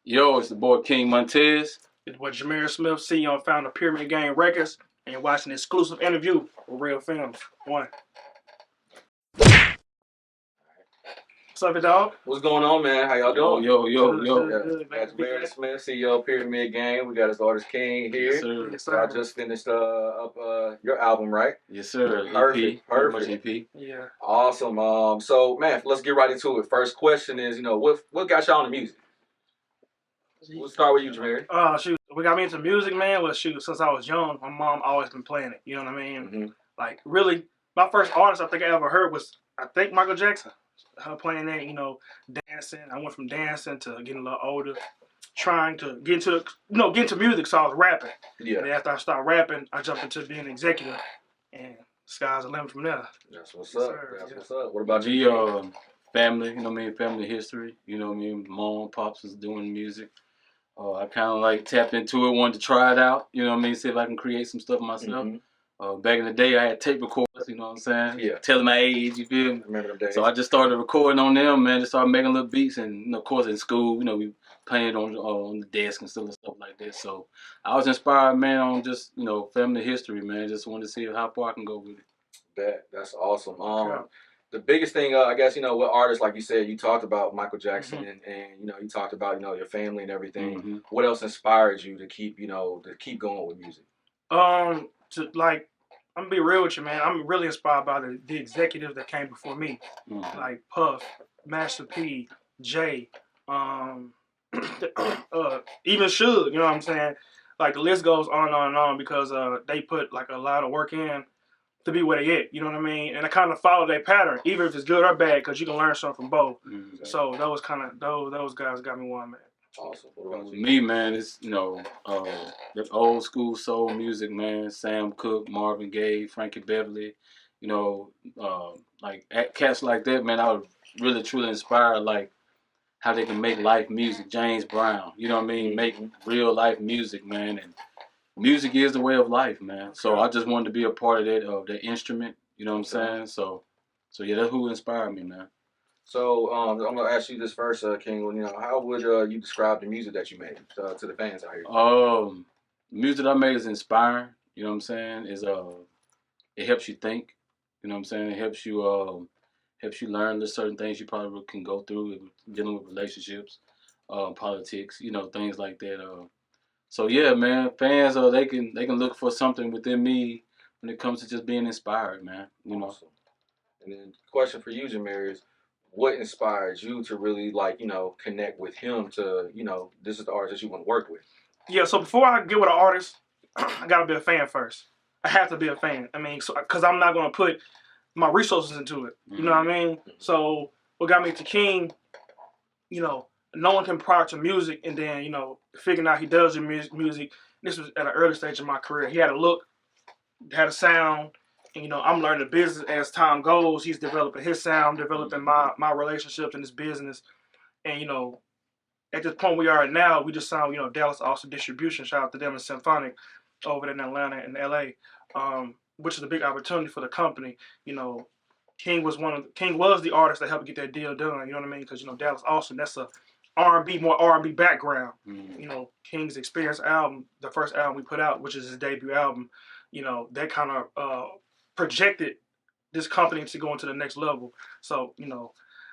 Yo, it's the boy King Montiez. It's what Jahmirris Smith, CEO and founder of Pyramid Game Records, and you're watching an exclusive interview with Real Filmz. One. What's up, dog? What's going on, man? How y'all doing? Yo. Good. Got Jahmirris Smith, CEO of Pyramid Game. We got his artist King here. Yes, sir. Yes, So sir. I just finished up your album, right? Yes, sir. Perfect. EP. Pretty much EP. Yeah. Awesome. So man, let's get right into it. First question is, what got y'all into music? We'll start with you, Jahmirris. Shoot. What got me into music, man, was since I was young, my mom always been playing it. You know what I mean? Mm-hmm. Like, really, my first artist I think I ever heard was, Michael Jackson. Her playing that, dancing. I went from dancing to getting a little older, trying to get into music, so I was rapping. Yeah. And after I started rapping, I jumped into being an executive, and sky's the limit from there. That's what's Yes, up. sir. That's Yeah. what's up. What about you? Family, family history. Mom, pops was doing music. I kind of like tapped into it, wanted to try it out. See if I can create some stuff myself. Mm-hmm. Back in the day, I had tape recorders. You know what I'm saying? Yeah. Telling my age, you feel me? Remember them days? So I just started recording on them, man. Just started making little beats, and of course in school, we playing it on the desk and stuff like that. So I was inspired, man, on just family history, man. Just wanted to see how far I can go with it. That's awesome. Yeah. The biggest thing, I guess, with artists, like you said, you talked about Michael Jackson, Mm-hmm. and you talked about your family and everything. Mm-hmm. What else inspired you to keep going with music? I'm gonna be real with you, man. I'm really inspired by the executives that came before me, Mm-hmm. like Puff, Master P, Jay, even Suge. You know what I'm saying? Like, the list goes on and on and on, because they put like a lot of work in to be where they at. You know what I mean? And I kind of follow their pattern, even if it's good or bad, because you can learn something from both. Mm-hmm. So those guys got me one, man. Awesome. What about you? Me, man, it's the old school soul music, man. Sam Cooke, Marvin Gaye, Frankie Beverly, like cats like that, man. I was really truly inspired, like how they can make life music. James Brown, you know what I mean? Make real life music, man. And music is the way of life, man. So I just wanted to be a part of that instrument. You know what I'm saying? So yeah, that's who inspired me, man. So I'm gonna ask you this first, King. How would you describe the music that you made to the fans out here? The music I make is inspiring. You know what I'm saying? It helps you think. You know what I'm saying? It helps you learn the certain things you probably can go through dealing with relationships, politics, things like that. So yeah, man, fans they can look for something within me when it comes to just being inspired, man. Awesome. And then question for you, Jahmirris, is what inspired you to really connect with him to this is the artist that you want to work with? Yeah, so before I get with an artist, I gotta be a fan first. I have to be a fan. I mean, because I'm not gonna put my resources into it. You know what I mean? So what got me to King, no one can prior to music, and then figuring out he does the music. This was at an early stage of my career. He had a look, had a sound, and I'm learning the business as time goes. He's developing his sound, developing my relationships in this business, and at this point we are now, we just signed Dallas Austin Distribution. Shout out to them and Symphonic over there in Atlanta and LA, which is a big opportunity for the company. King was the artist that helped get that deal done. You know what I mean? Because Dallas Austin, that's a more R&B background. Mm-hmm. King's Experience album, the first album we put out, which is his debut album, that kind of projected this company to go into the next level. So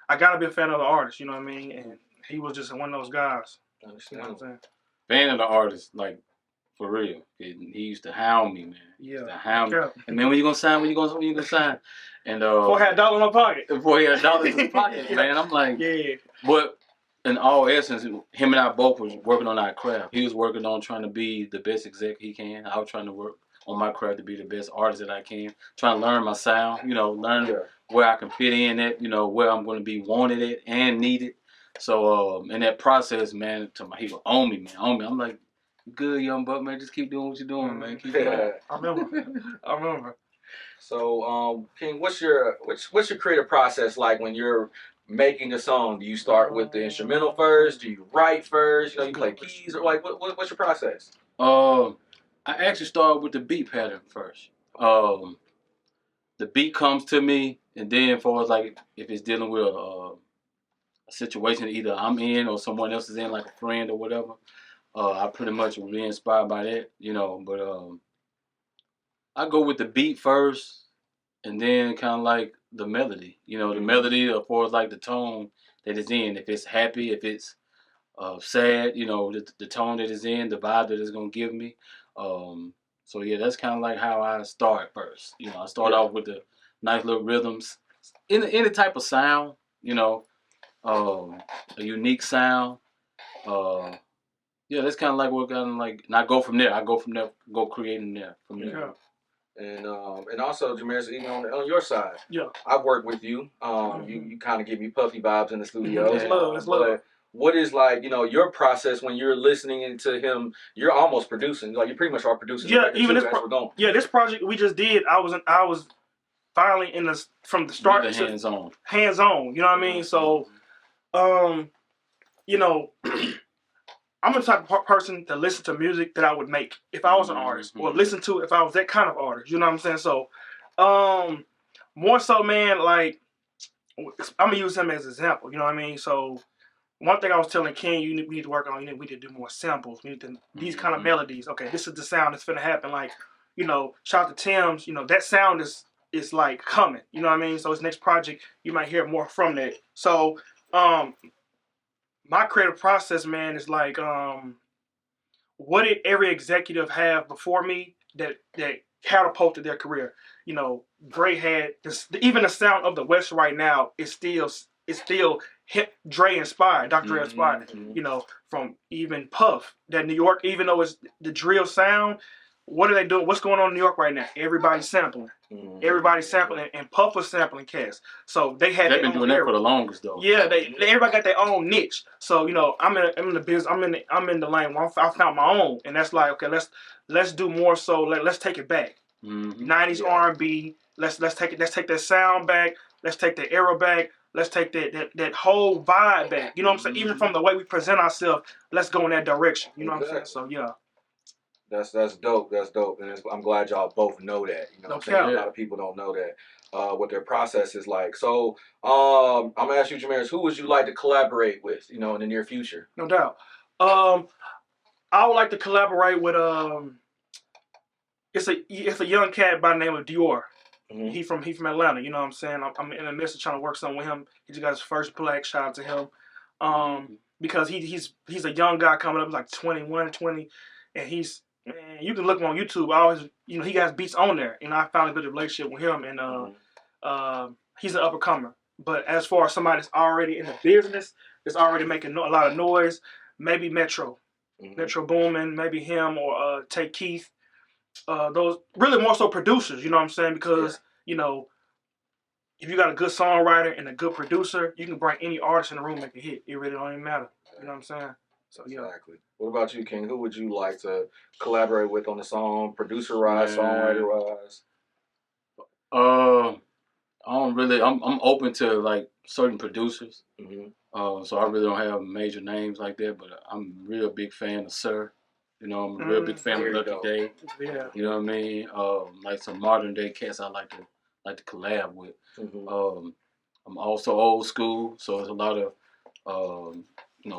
I gotta be a fan of the artist. You know what I mean? And he was just one of those guys. I You understand. know what I'm saying? Fan of the artist, like for real. He used to hound me, man. Yeah. He used to hound me. Yeah. And man, when you gonna sign? When you gonna sign? And Before I had $1 in my pocket. Before he had $1 in his pocket, Yeah. man. I'm like, Yeah. But in all essence, him and I both was working on our craft. He was working on trying to be the best exec he can. I was trying to work on my craft to be the best artist that I can. Trying to learn my sound, learn where I can fit in at, where I'm going to be wanted at and needed. So in that process, man, he was on me, man, on me. I'm like, good, young buck, man, just keep doing what you're doing, man. Keep going. I remember. So, King, what's your creative process like when you're making a song? Do you start with the instrumental first? Do you write first? You play keys, or like what's your process? I actually started with the beat pattern first. The beat comes to me, and then for us, like if it's dealing with a situation either I'm in or someone else is in, like a friend or whatever, I pretty much will be inspired by that, But I go with the beat first, and then kind of like the melody, the melody as far as like the tone that it's in. If it's happy, if it's sad, the tone that it's in, the vibe that it's gonna give me. So yeah, that's kind of like how I start first. I start off with the nice little rhythms, any type of sound, a unique sound. Uh, yeah, that's kind of like what kind of like, and I go from there. I go from there, go creating there from there. Yeah. And also, Jahmirris, even on your side, Yeah. I've worked with you. You kind of give me Puffy vibes in the studio. That's love. That's love. What is like, your process when you're listening to him? You're almost producing, like you pretty much are producing. Yeah, even this. We're going. Yeah, this project we just did, I was finally in the from the start to hands on. Hands on, you know what I mean? So, I'm the type of person to listen to music that I would make if I was an artist, or listen to if I was that kind of artist. You know what I'm saying? So, more so, man, like I'm gonna use him as an example. You know what I mean? So, one thing I was telling King, we need to work on. We need to do more samples. We need to, these kind of melodies. Okay, this is the sound that's finna happen. Like, shout out to Tim's. That sound is like coming. You know what I mean? So his next project, you might hear more from that. So, my creative process, man, is like, what did every executive have before me that catapulted their career? Dre had this, even the sound of the West right now is still hip Dre inspired, Dr. Dre inspired. From even Puff, that New York, even though it's the drill sound, what are they doing? What's going on in New York right now? Everybody's sampling. Everybody's sampling, and Puff was sampling Cass. So they've been doing that for the longest though. Yeah, everybody got their own niche. So I'm in the business. I'm in the lane. I found my own, and that's like, okay, let's do more. So let's take it back. 90s R&B. Let's take that sound back. Let's take the era back. Let's take that whole vibe back. You know what I'm saying? Even from the way we present ourselves, let's go in that direction. You know what I'm saying? So yeah. That's dope. That's dope, and I'm glad y'all both know that. A lot of people don't know that what their process is like. So I'm gonna ask you, Jahmirris, who would you like to collaborate with? In the near future. No doubt. I would like to collaborate with it's a young cat by the name of Dior. He from Atlanta. You know what I'm saying? I'm in the midst of trying to work something with him. He just got his first plaque. Shout out to him. Because he's a young guy coming up, like 21, 20, and man, you can look him on YouTube. I always, he got beats on there. I finally built a relationship with him, and he's an up and comer. But as far as somebody that's already in the business, that's already making a lot of noise, maybe Metro Boomin, maybe him or Take Keith. Those really more so producers. You know what I'm saying? Because if you got a good songwriter and a good producer, you can bring any artist in the room and make a hit. It really don't even matter. You know what I'm saying? So yeah. Exactly. What about you, King? Who would you like to collaborate with on the song, producer-wise, songwriter-wise? I don't really. I'm open to like certain producers. So I really don't have major names like that, but I'm a real big fan of Sir. I'm a real big fan of Lucky Day. Yeah. You know what I mean? Like some modern day cats I like to collab with. I'm also old school, so there's a lot of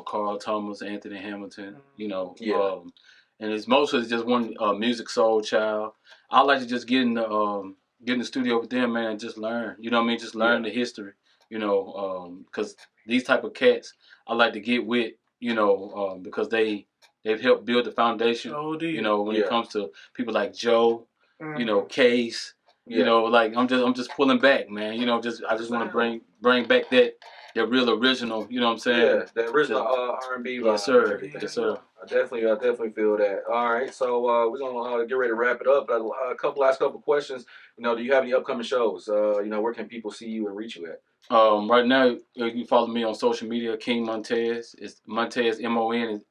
Carl Thomas, Anthony Hamilton, and it's mostly just one music soul child. I like to just get in the studio with them, man, and just learn. You know what I mean? Just learn the history. Because these type of cats I like to get with. Because they've helped build the foundation. When it comes to people like Joe, Case. Like I'm just pulling back, man. I just want to bring back that real original. You know what I'm saying? Yeah, that original R&B vibe. Yes, sir. Yes, sir. I definitely feel that. All right, so we're gonna get ready to wrap it up. But last couple questions. Do you have any upcoming shows? Where can people see you and reach you at? Right now, you can follow me on social media, King Montiez. It's Montiez, Montiez.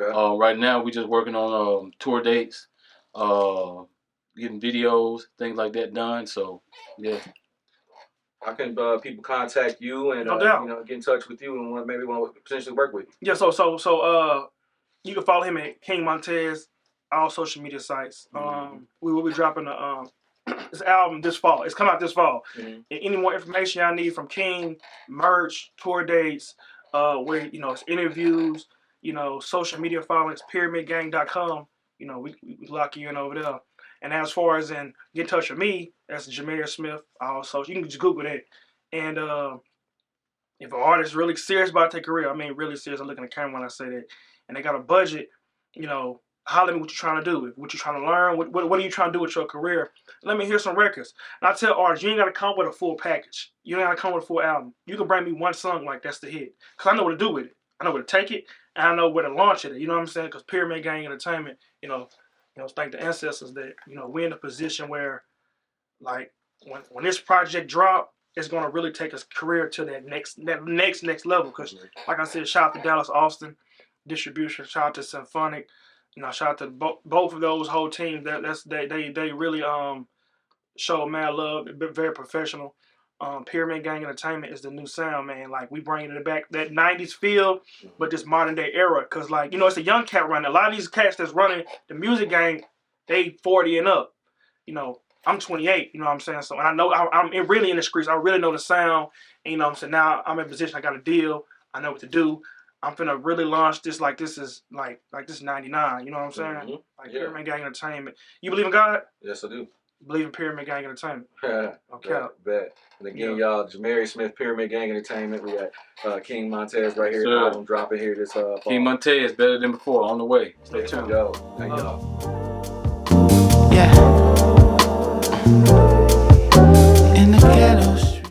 Okay. Right now, we're just working on tour dates, getting videos, things like that done. So, yeah. How can people contact you and get in touch with you and maybe want to potentially work with you? Yeah, so you can follow him at King Montiez, all social media sites. We will be dropping a this album this fall. It's coming out this fall. Mhm. Any more information I need from King, merch, tour dates, where it's interviews, social media followings, pyramidgang.com. We lock you in over there. And as far as get in touch with me, that's Jahmirris Smith. Also, you can just Google that. And if an artist is really serious about their career, I mean really serious, I look in the camera when I say that, and they got a budget, holler at me what you're trying to do, what you're trying to learn, what are you trying to do with your career. Let me hear some records. And I tell artists, you ain't got to come with a full package. You ain't got to come with a full album. You can bring me one song like that's the hit. Because I know what to do with it. I know where to take it, and I know where to launch it. You know what I'm saying? Because Pyramid Gang Entertainment, thank the ancestors that, we're in a position where, like, when this project drop, it's going to really take his career to that next level. Because, like I said, shout out to Dallas Austin Distribution, shout out to Symphonic, shout out to both of those whole teams. They really show mad love. They're very professional. Pyramid Gang Entertainment is the new sound, man. Like, we bringing it back, that 90s feel, but this modern day era. Because, like, it's a young cat running. A lot of these cats that's running the music game, they 40 and up. I'm 28, you know what I'm saying? So, and I know I'm really in the streets. I really know the sound. And, what I'm saying? Now I'm in a position, I got a deal. I know what to do. I'm finna really launch this like this is like this is 99, you know what I'm saying? Mm-hmm. Like Pyramid Gang Entertainment. You believe in God? Yes, I do. Believe in Pyramid Gang Entertainment. Okay. Bet. And again, y'all, Jahmirris Smith, Pyramid Gang Entertainment. We got King Montiez right here. Sure. Album dropping here this fall. King Montiez better than before, on the way. Stay tuned. Yo, thank y'all. Yeah.